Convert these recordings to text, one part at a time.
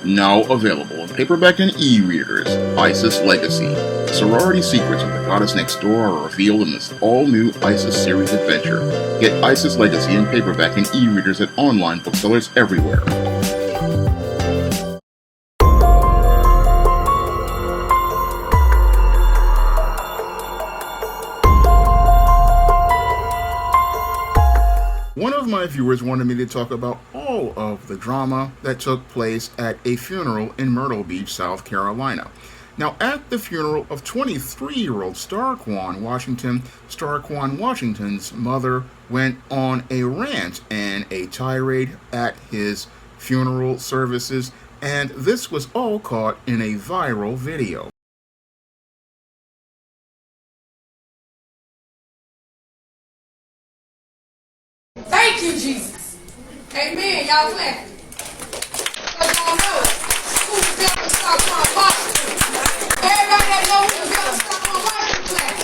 Now available in paperback and e-readers, ISIS Legacy. The sorority secrets of the goddess next door are revealed in this all-new ISIS series adventure. Get ISIS Legacy in paperback and e-readers at online booksellers everywhere. One of my viewers wanted me to talk about all of the drama that took place at a funeral in Myrtle Beach, South Carolina. Now, at the funeral of 23-year-old Starquan Washington, Starquan Washington's mother went on a rant and a tirade at his funeral services, and this was all caught in a viral video. Thank you, Jesus. Amen. Y'all clap. Because y'all know who the devil Starquan Washington. Everybody that knows who the devil Starquan Washington clap.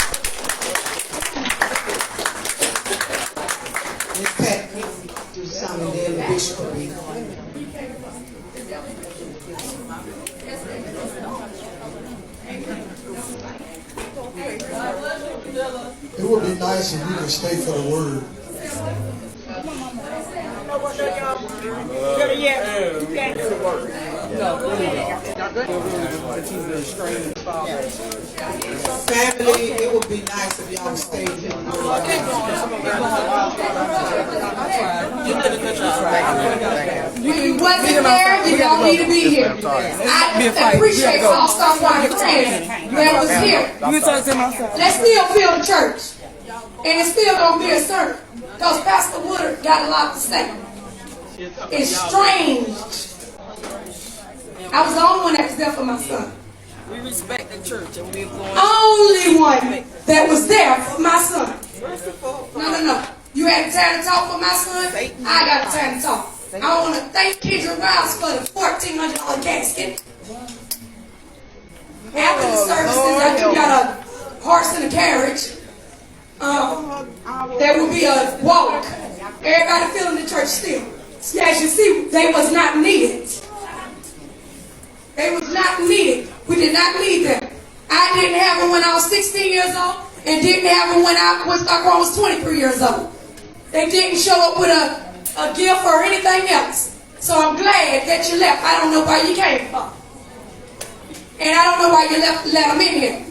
Miss Pat, do something there in the bishop. It would be nice if you could stay for the word. Family, it would be nice if y'all stayed here. If you wasn't there, you don't need to be here. I appreciate all Starquan friends that was here. Let's still fill the church. And it's still going to be a sermon. Because Pastor Woodard got a lot to say. It's strange. I was the only one that was there for my son. We respect the church and we're going. Only one that was there for my son. No. You had time to talk for my son? I got time to talk. I want to thank Kendra Riles for the $1,400 casket. After the services, after you got a horse and a carriage, there will be a walk. Everybody filling the church still. As you see, they was not needed. They was not needed. We did not need them. I didn't have them when I was 16 years old and didn't have them when Starquan was 23 years old. They didn't show up with a gift or anything else. So I'm glad that you left. I don't know why you came from. And I don't know why you let them in here.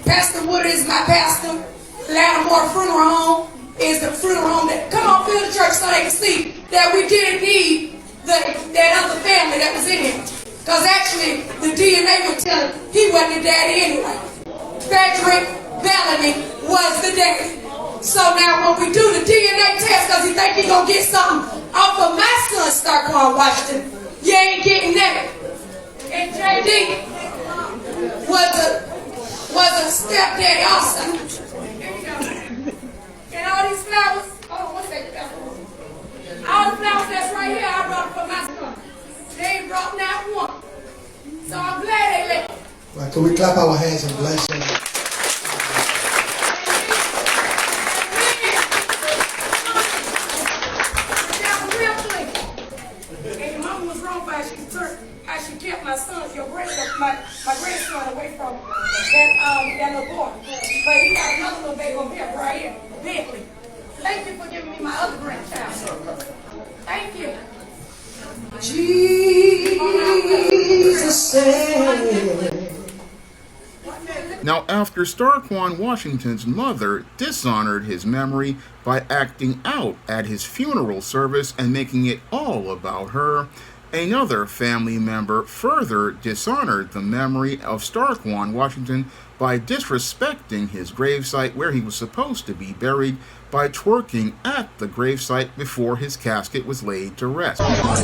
Pastor Woodard is my pastor. Lattimore Funeral Home is the funeral home that, come on, fill the church so they can see that we didn't need that other family that was in here. Because actually, the DNA would tell him he wasn't the daddy anyway. Frederick Bellamy was the daddy. So now when we do the DNA test, because he think he's going to get something off of my son, Starquan Washington, you ain't getting that. And JD was a stepdaddy also. And all these flowers, what's that? All the flowers that's right here, I brought for my son. They ain't brought not one. So I'm glad they left. Right, can we clap our hands and bless them? I should kept my son, your grandson, my grandson away from that little boy. But he got another little baby over here, right here, Bentley. Thank you for giving me my other grandchild. Thank you. Jesus said. Now, after Starquan Washington's mother dishonored his memory by acting out at his funeral service and making it all about her, another family member further dishonored the memory of Starquan Washington by disrespecting his gravesite where he was supposed to be buried by twerking at the gravesite before his casket was laid to rest. Come on,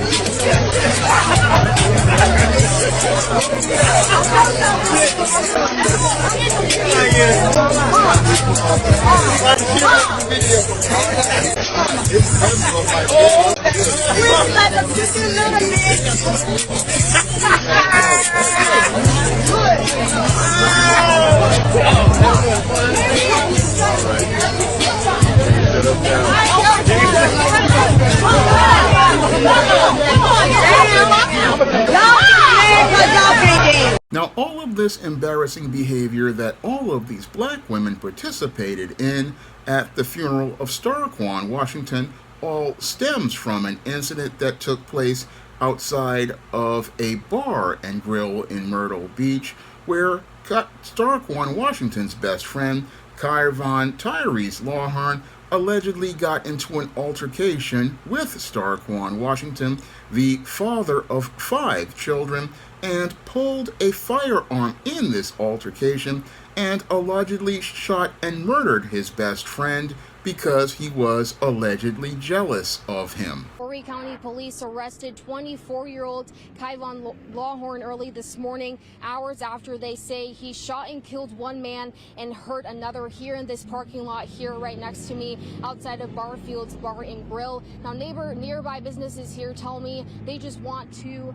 Now, all of this embarrassing behavior that all of these black women participated in at the funeral of Starquan, Washington, all stems from an incident that took place outside of a bar and grill in Myrtle Beach, where Starquan, Washington's best friend, Kyvon Tyrese Lawhorn, allegedly got into an altercation with Starquan Washington, the father of 5 children, and pulled a firearm in this altercation and allegedly shot and murdered his best friend because he was allegedly jealous of him. Horry County Police arrested 24-year-old Kyvon Lawhorn early this morning, hours after they say he shot and killed one man and hurt another here in this parking lot here right next to me outside of Barfield's Bar and Grill. Now, nearby businesses here tell me they just want to,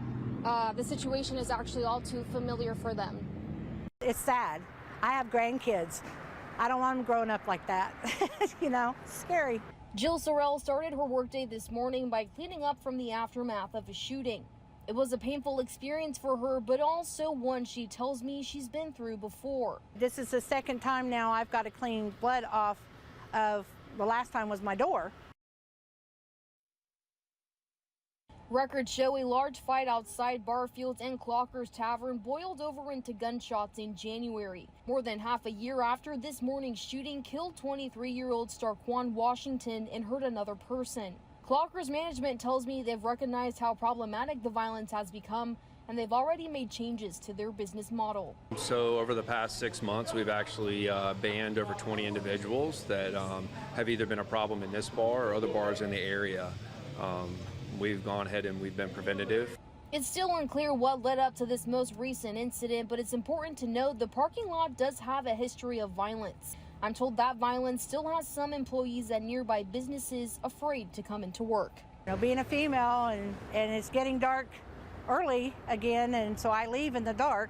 the situation is actually all too familiar for them. It's sad. I have grandkids. I don't want them growing up like that. You know, it's scary. Jill Sorrell started her workday this morning by cleaning up from the aftermath of a shooting. It was a painful experience for her, but also one she tells me she's been through before. This is the second time now I've got to clean blood off of, the last time was my door. Records show a large fight outside Barfield's and Clocker's Tavern boiled over into gunshots in January. More than half a year after this morning's shooting killed 23-year-old Starquan Washington and hurt another person. Clocker's management tells me they've recognized how problematic the violence has become, and they've already made changes to their business model. So over the past 6 months, we've actually banned over 20 individuals that have either been a problem in this bar or other bars in the area. We've gone ahead and we've been preventative. It's still unclear what led up to this most recent incident, but it's important to note the parking lot does have a history of violence. I'm told that violence still has some employees at nearby businesses afraid to come into work. You know, being a female and it's getting dark early again, and so I leave in the dark.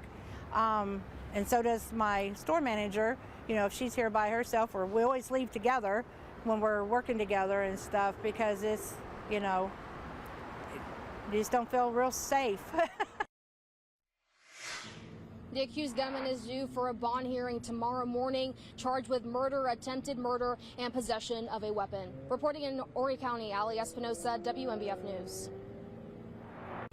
And so does my store manager. You know, if she's here by herself, or we always leave together when we're working together and stuff, because it's, you know, you just don't feel real safe. The accused gunman is due for a bond hearing tomorrow morning, charged with murder, attempted murder, and possession of a weapon. Reporting in Horry County, Ali Espinosa, WMBF News.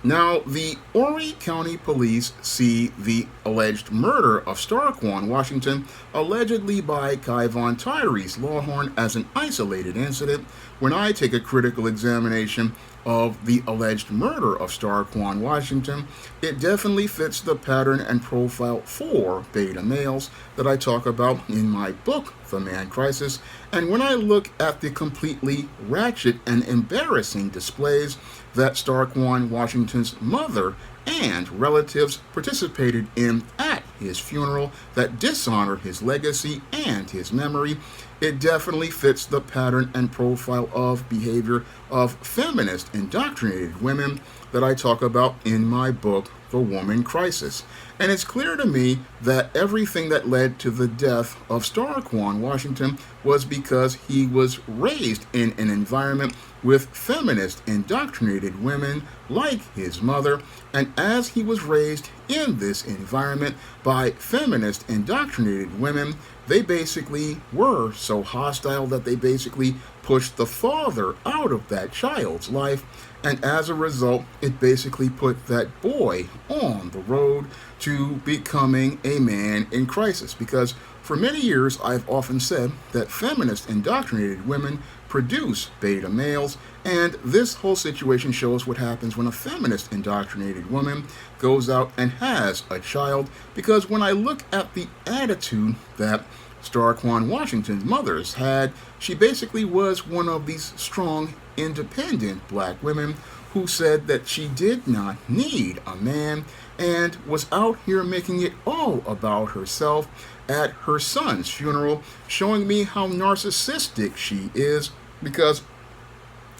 Now, the Horry County Police see the alleged murder of Starquan Washington, allegedly by Kyvon Tyrese Lawhorn, as an isolated incident. When I take a critical examination of the alleged murder of Starquan Washington, it definitely fits the pattern and profile for beta males that I talk about in my book, The Man Crisis. And when I look at the completely ratchet and embarrassing displays that Starquan Washington's mother and relatives participated in at his funeral that dishonored his legacy and his memory, it definitely fits the pattern and profile of behavior of feminist indoctrinated women that I talk about in my book, The Woman Crisis. And it's clear to me that everything that led to the death of Starquan Washington was because he was raised in an environment with feminist indoctrinated women like his mother, and as he was raised in this environment by feminist indoctrinated women, they basically were so hostile that they basically pushed the father out of that child's life, and as a result, it basically put that boy on the road to becoming a man in crisis. Because for many years, I've often said that feminist indoctrinated women produce beta males, and this whole situation shows what happens when a feminist indoctrinated woman goes out and has a child. Because when I look at the attitude that Starquan Washington's mother's had, she basically was one of these strong, independent black women who said that she did not need a man and was out here making it all about herself at her son's funeral, showing me how narcissistic she is, because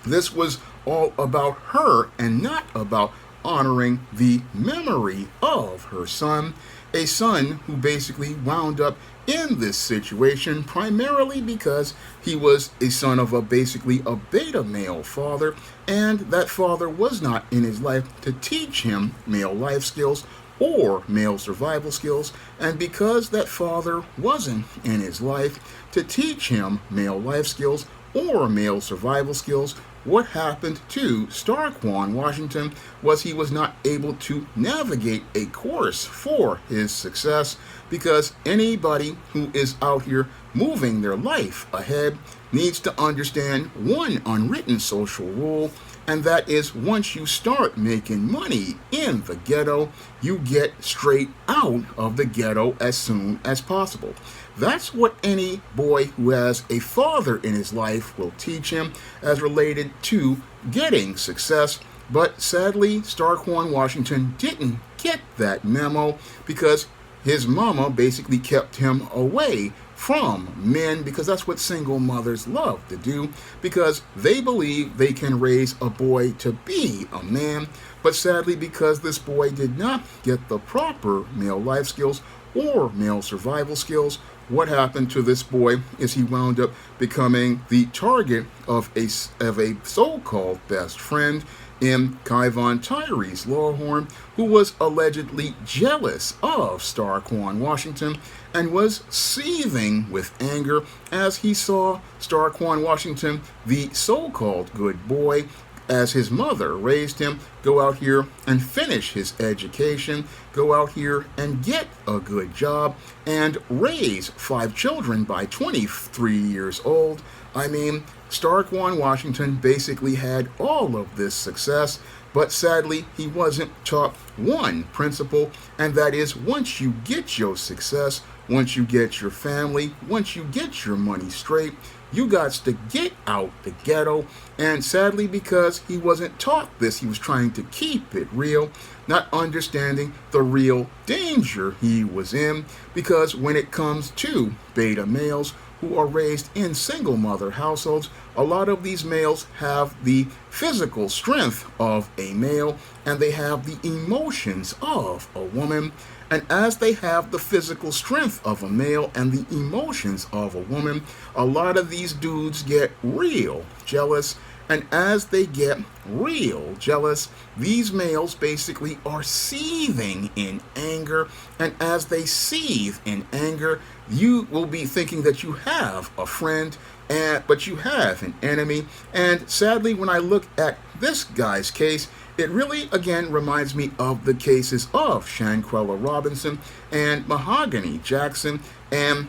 this was all about her and not about honoring the memory of her son, a son who basically wound up in this situation primarily because he was a son of basically a beta male father, and that father was not in his life to teach him male life skills or male survival skills, and because that father wasn't in his life to teach him male life skills or male survival skills, what happened to Starquan Washington was he was not able to navigate a course for his success, because anybody who is out here moving their life ahead needs to understand one unwritten social rule, and that is once you start making money in the ghetto, you get straight out of the ghetto as soon as possible. That's what any boy who has a father in his life will teach him as related to getting success. But sadly, Starquan Washington didn't get that memo because his mama basically kept him away from men, because that's what single mothers love to do, because they believe they can raise a boy to be a man. But sadly, because this boy did not get the proper male life skills or male survival skills, what happened to this boy is he wound up becoming the target of a so-called best friend in Kyvon Tyrese Lawhorn, who was allegedly jealous of Starquan Washington and was seething with anger as he saw Starquan Washington, the so-called good boy, as his mother raised him, go out here and finish his education, go out here and get a good job, and raise 5 children by 23 years old. I mean, Starquan Washington basically had all of this success, but sadly, he wasn't taught one principle, and that is once you get your success, once you get your family, once you get your money straight, you got to get out the ghetto. And sadly, because he wasn't taught this, he was trying to keep it real, not understanding the real danger he was in, because when it comes to beta males who are raised in single mother households, a lot of these males have the physical strength of a male and they have the emotions of a woman. And as they have the physical strength of a male and the emotions of a woman, a lot of these dudes get real jealous. And as they get real jealous, these males basically are seething in anger. And as they seethe in anger, you will be thinking that you have a friend, but you have an enemy. And sadly, when I look at this guy's case, it really, again, reminds me of the cases of Shanquella Robinson and Mahogany Jackson. And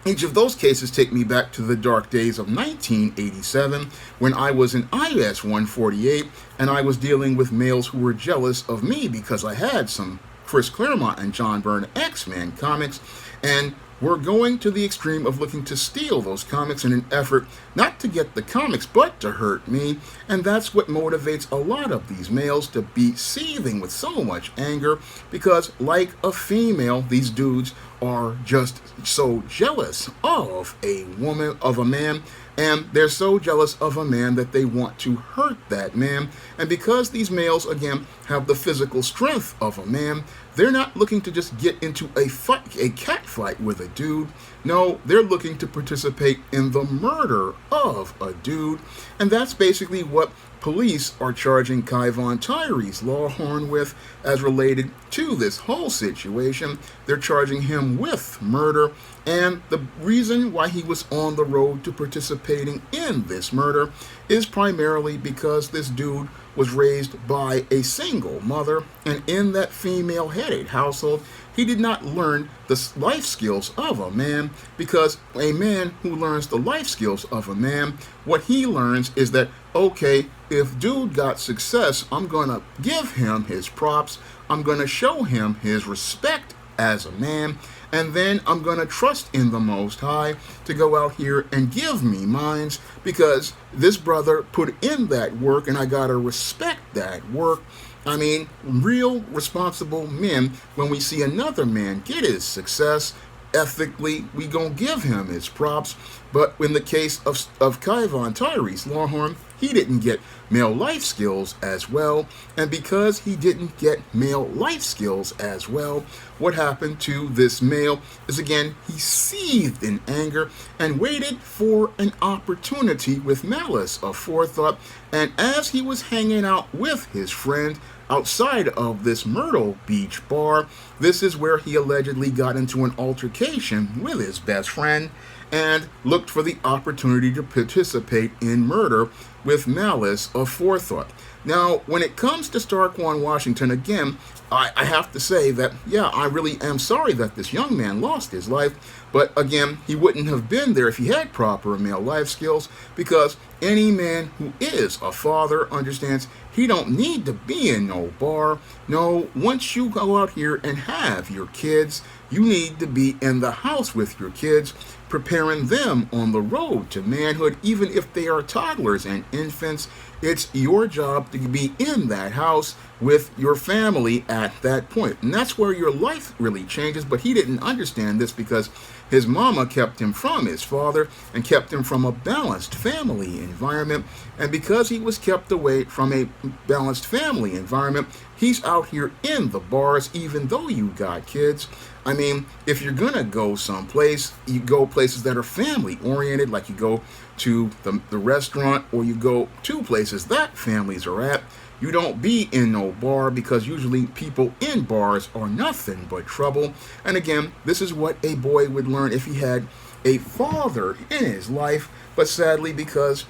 each of those cases take me back to the dark days of 1987 when I was in IS 148 and I was dealing with males who were jealous of me because I had some Chris Claremont and John Byrne X-Men comics, and we're going to the extreme of looking to steal those comics in an effort not to get the comics but to hurt me. And that's what motivates a lot of these males to be seething with so much anger, because like a female, these dudes are just so jealous of a woman, of a man, and they're so jealous of a man that they want to hurt that man. And because these males, again, have the physical strength of a man, they're not looking to just get into a fight, a cat fight with a dude. No, they're looking to participate in the murder of a dude. And that's basically what police are charging Kyvon Tyrese Lawhorn with as related to this whole situation. They're charging him with murder. And the reason why he was on the road to participating in this murder is primarily because this dude was raised by a single mother, and in that female-headed household, he did not learn the life skills of a man, because a man who learns the life skills of a man, what he learns is that, okay, if dude got success, I'm going to give him his props, I'm going to show him his respect as a man, and then I'm going to trust in the Most High to go out here and give me mines, because this brother put in that work and I got to respect that work. I mean, real responsible men, when we see another man get his success, ethically, we gonna give him his props. But in the case of Kyvon Tyrese Lawhorn, he didn't get male life skills as well. And because he didn't get male life skills as well, what happened to this male is, again, he seethed in anger and waited for an opportunity with malice aforethought. And as he was hanging out with his friend outside of this Myrtle Beach bar. This is where he allegedly got into an altercation with his best friend and looked for the opportunity to participate in murder with malice aforethought. Now, when it comes to Starquan Washington, again, I have to say that, yeah, I really am sorry that this young man lost his life. But again, he wouldn't have been there if he had proper male life skills, because any man who is a father understands he don't need to be in no bar. No, once you go out here and have your kids, you need to be in the house with your kids, preparing them on the road to manhood. Even if they are toddlers and infants, it's your job to be in that house with your family at that point. And that's where your life really changes. But he didn't understand this because his mama kept him from his father and kept him from a balanced family environment. And because he was kept away from a balanced family environment, he's out here in the bars, even though you got kids. I mean, if you're gonna go someplace, you go places that are family oriented, like you go to the restaurant, or you go to places that families are at. You don't be in no bar, because usually people in bars are nothing but trouble. And again, this is what a boy would learn if he had a father in his life. But sadly, because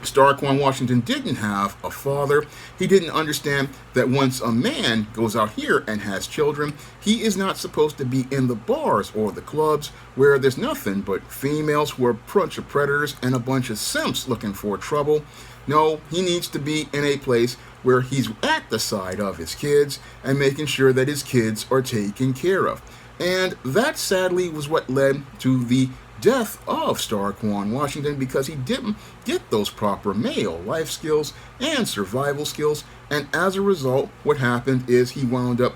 Starquan Washington didn't have a father, he didn't understand that once a man goes out here and has children, he is not supposed to be in the bars or the clubs where there's nothing but females who are a bunch of predators and a bunch of simps looking for trouble. No, he needs to be in a place where he's at the side of his kids and making sure that his kids are taken care of. And that sadly was what led to the death of Starquan Washington, because he didn't get those proper male life skills and survival skills. And as a result, what happened is he wound up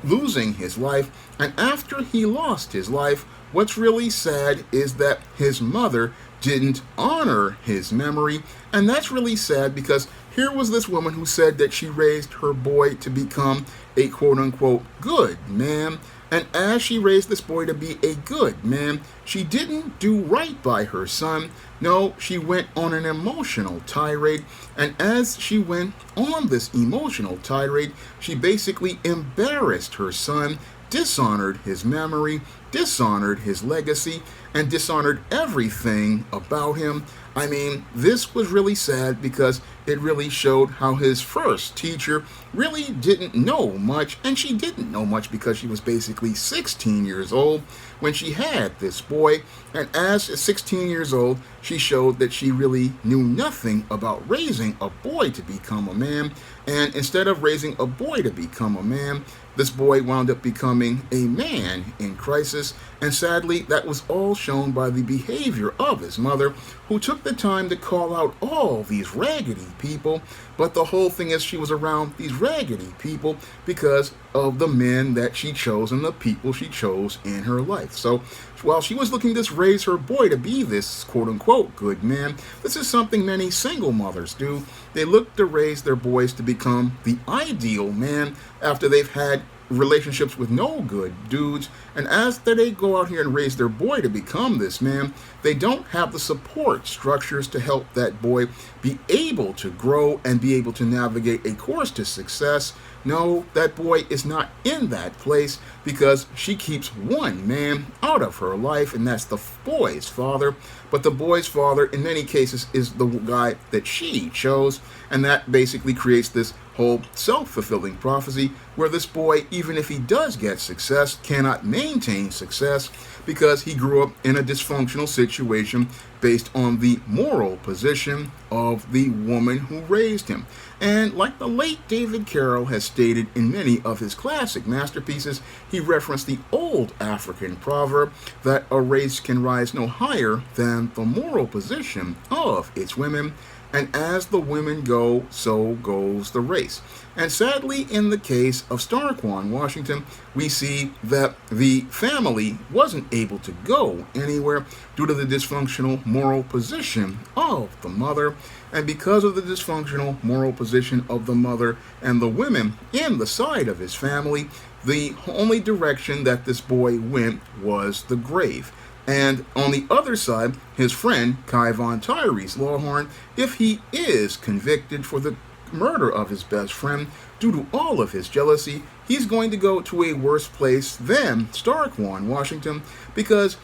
losing his life. And after he lost his life, what's really sad is that his mother didn't honor his memory. And that's really sad, because here was this woman who said that she raised her boy to become a quote-unquote good man. And as she raised this boy to be a good man, she didn't do right by her son. No, she went on an emotional tirade. And as she went on this emotional tirade, she basically embarrassed her son, dishonored his memory, dishonored his legacy, and dishonored everything about him. I mean, this was really sad, because it really showed how his first teacher really didn't know much, and she didn't know much because she was basically 16 years old when she had this boy. And as 16 years old, she showed that she really knew nothing about raising a boy to become a man. And instead of raising a boy to become a man, this boy wound up becoming a man in crisis. And sadly, that was all shown by the behavior of his mother, who took the time to call out all these raggedy people. But the whole thing is, she was around these raggedy people because of the men that she chose and the people she chose in her life. So while she was looking to raise her boy to be this quote-unquote good man, this is something many single mothers do. They look to raise their boys to become the ideal man after they've had relationships with no good dudes. And as they go out here and raise their boy to become this man, they don't have the support structures to help that boy be able to grow and be able to navigate a course to success. No, that boy is not in that place, because she keeps one man out of her life, and that's the boy's father. But the boy's father, in many cases, is the guy that she chose, and that basically creates this whole self-fulfilling prophecy where this boy, even if he does get success, cannot maintain success because he grew up in a dysfunctional situation based on the moral position of the woman who raised him. And like the late David Carroll has stated in many of his classic masterpieces, he referenced the old African proverb that a race can rise no higher than the moral position of its women. And as the women go, so goes the race. And sadly, in the case of Starquan Washington, we see that the family wasn't able to go anywhere due to the dysfunctional moral position of the mother. And because of the dysfunctional moral position of the mother and the women in the side of his family, the only direction that this boy went was the grave. And on the other side, his friend, Kai Von Tyrese Lawhorn, if he is convicted for the murder of his best friend, due to all of his jealousy, he's going to go to a worse place than Starquan, Washington, because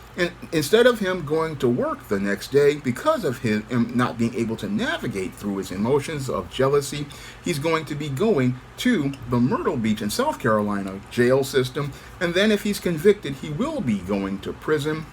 instead of him going to work the next day because of him not being able to navigate through his emotions of jealousy, he's going to be going to the Myrtle Beach in South Carolina jail system, and then if he's convicted, he will be going to prison.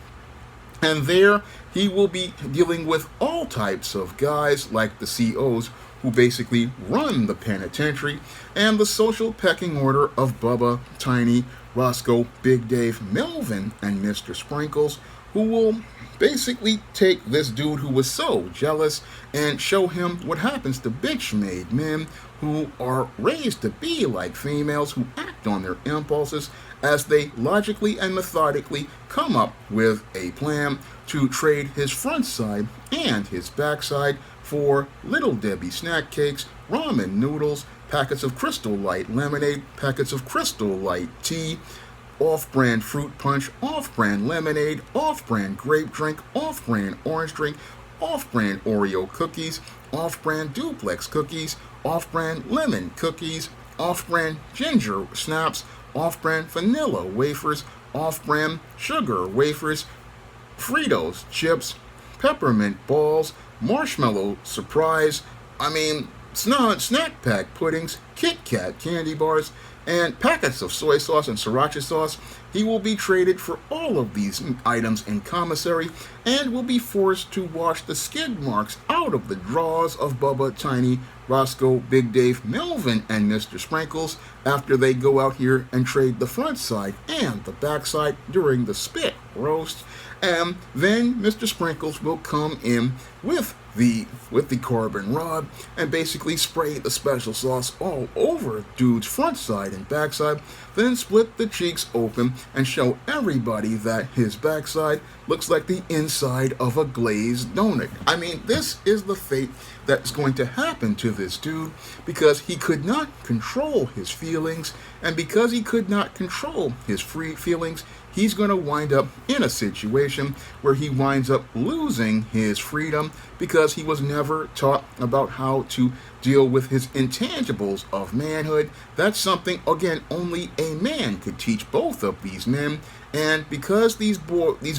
And there he will be dealing with all types of guys like the COs who basically run the penitentiary and the social pecking order of Bubba, Tiny, Roscoe, Big Dave, Melvin, and Mr. Sprinkles, who will basically take this dude who was so jealous and show him what happens to bitch-made men who are raised to be like females, who act on their impulses as they logically and methodically come up with a plan to trade his front side and his backside for Little Debbie snack cakes, ramen noodles, packets of Crystal Light lemonade, packets of Crystal Light tea, off-brand fruit punch, off-brand lemonade, off-brand grape drink, off-brand orange drink, off-brand Oreo cookies, off-brand duplex cookies, off-brand lemon cookies, off-brand ginger snaps, off-brand vanilla wafers, off-brand sugar wafers, Fritos chips, peppermint balls, marshmallow surprise, snack pack puddings, Kit Kat candy bars, and packets of soy sauce and sriracha sauce. He will be traded for all of these items in commissary and will be forced to wash the skid marks out of the drawers of Bubba, Tiny, Roscoe, Big Dave, Melvin, and Mr. Sprinkles after they go out here and trade the front side and the back side during the spit roast. And then Mr. Sprinkles will come in with the carbon rod and basically spray the special sauce all over dude's front side and backside, then split the cheeks open and show everybody that his backside looks like the inside of a glazed donut. This is the fate that's going to happen to this dude because he could not control his feelings, and because he could not control his free feelings, he's going to wind up in a situation where he winds up losing his freedom because he was never taught about how to deal with his intangibles of manhood. That's something, again, only a man could teach both of these men. And because these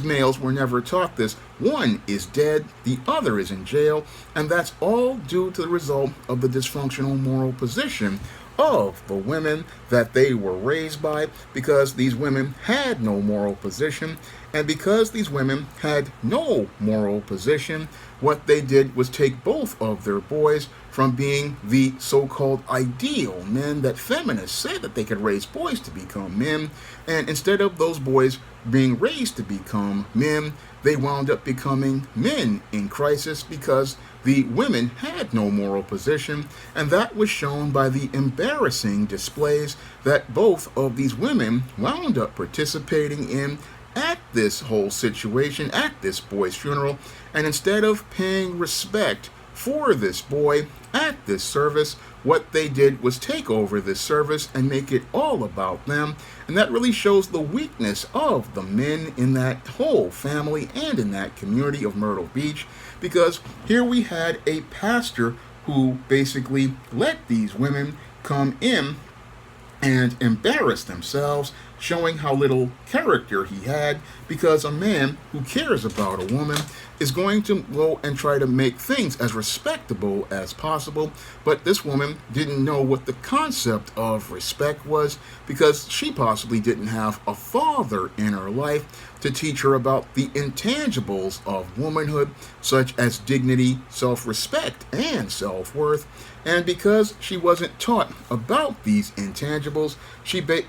males were never taught this, one is dead, the other is in jail, and that's all due to the result of the dysfunctional moral position of the women that they were raised by, because these women had no moral position. And because these women had no moral position, what they did was take both of their boys from being the so-called ideal men that feminists say that they could raise boys to become men, and instead of those boys being raised to become men, they wound up becoming men in crisis because the women had no moral position, and that was shown by the embarrassing displays that both of these women wound up participating in at this whole situation, at this boy's funeral. And instead of paying respect for this boy at this service, what they did was take over this service and make it all about them. And that really shows the weakness of the men in that whole family and in that community of Myrtle Beach, because here we had a pastor who basically let these women come in and embarrass themselves, showing how little character he had, because a man who cares about a woman is going to go and try to make things as respectable as possible. But this woman didn't know what the concept of respect was, because she possibly didn't have a father in her life to teach her about the intangibles of womanhood, such as dignity, self-respect, and self-worth. And because she wasn't taught about these intangibles,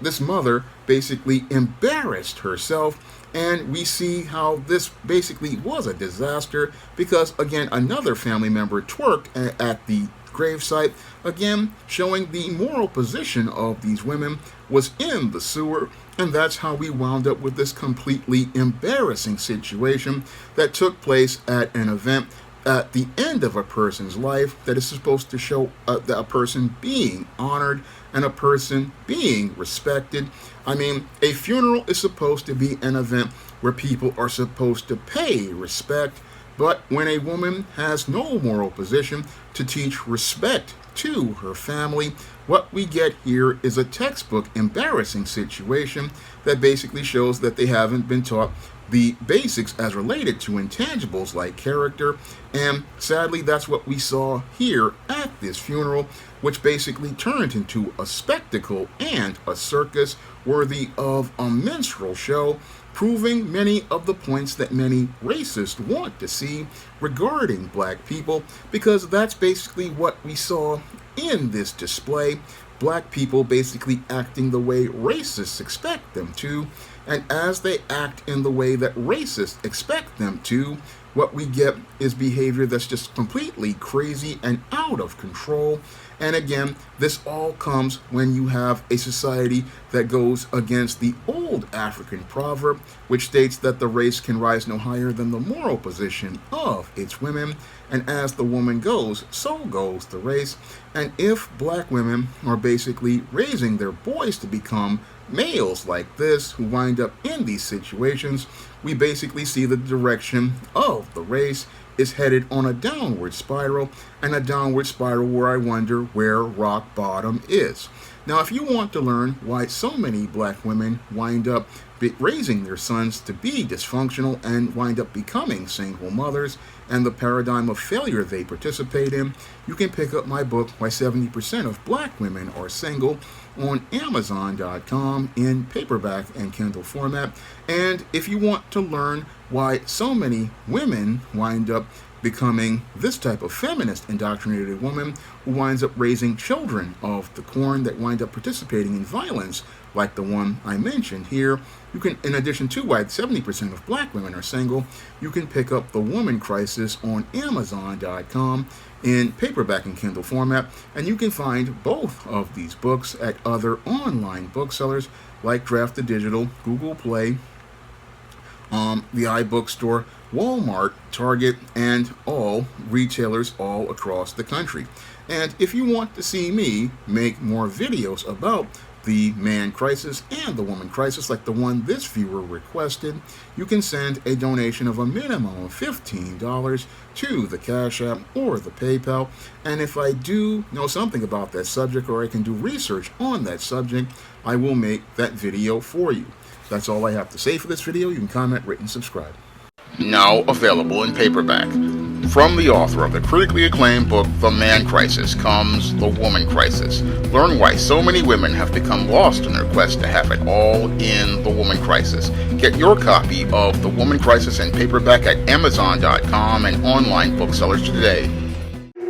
this mother basically embarrassed herself. And we see how this basically was a disaster because, again, another family member twerked at the gravesite, again showing the moral position of these women was in the sewer. And that's how we wound up with this completely embarrassing situation that took place at an event at the end of a person's life that is supposed to show that a person being honored and a person being respected. A funeral is supposed to be an event where people are supposed to pay respect, but when a woman has no moral position to teach respect to her family. What we get here is a textbook embarrassing situation that basically shows that they haven't been taught the basics as related to intangibles like character, and sadly that's what we saw here at this funeral, which basically turned into a spectacle and a circus worthy of a minstrel show, proving many of the points that many racists want to see regarding black people, because that's basically what we saw in this display. Black people basically acting the way racists expect them to, and as they act in the way that racists expect them to, what we get is behavior that's just completely crazy and out of control. And again, this all comes when you have a society that goes against the old African proverb, which states that the race can rise no higher than the moral position of its women, and as the woman goes, so goes the race. And if black women are basically raising their boys to become males like this, who wind up in these situations, we basically see the direction of the race is headed on a downward spiral, and a downward spiral where I wonder where rock bottom is. Now, if you want to learn why so many black women wind up raising their sons to be dysfunctional and wind up becoming single mothers, and the paradigm of failure they participate in, you can pick up my book, Why 70% of Black Women Are Single, on Amazon.com in paperback and Kindle format. And if you want to learn why so many women wind up becoming this type of feminist indoctrinated woman who winds up raising children of the corn that wind up participating in violence like the one I mentioned here, you can, in addition to why 70% of black women are single, you can pick up The Woman Crisis on Amazon.com in paperback and Kindle format, and you can find both of these books at other online booksellers like Draft the Digital, Google Play, the iBookstore, Walmart, Target, and all retailers all across the country. And if you want to see me make more videos about the man crisis and the woman crisis like the one this viewer requested, you can send a donation of a minimum of $15 to the Cash App or the PayPal. And if I do know something about that subject, or I can do research on that subject, I will make that video for you. That's all I have to say for this video. You can comment, rate, and subscribe. Now available in paperback. From the author of the critically acclaimed book, The Man Crisis, comes The Woman Crisis. Learn why so many women have become lost in their quest to have it all in The Woman Crisis. Get your copy of The Woman Crisis in paperback at Amazon.com and online booksellers today.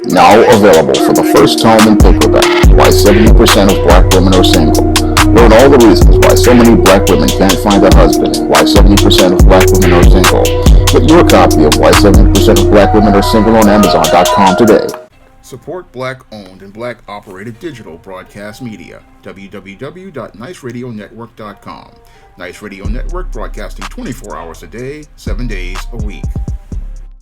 Now available for the first time in paperback, Why 70% of Black Women Are Single. Learn all the reasons why so many black women can't find a husband and why 70% of black women are single. Get your copy of Why 70% of Black Women Are Single on Amazon.com today. Support black-owned and black-operated digital broadcast media. www.niceradionetwork.com. Nice Radio Network, broadcasting 24 hours a day, 7 days a week.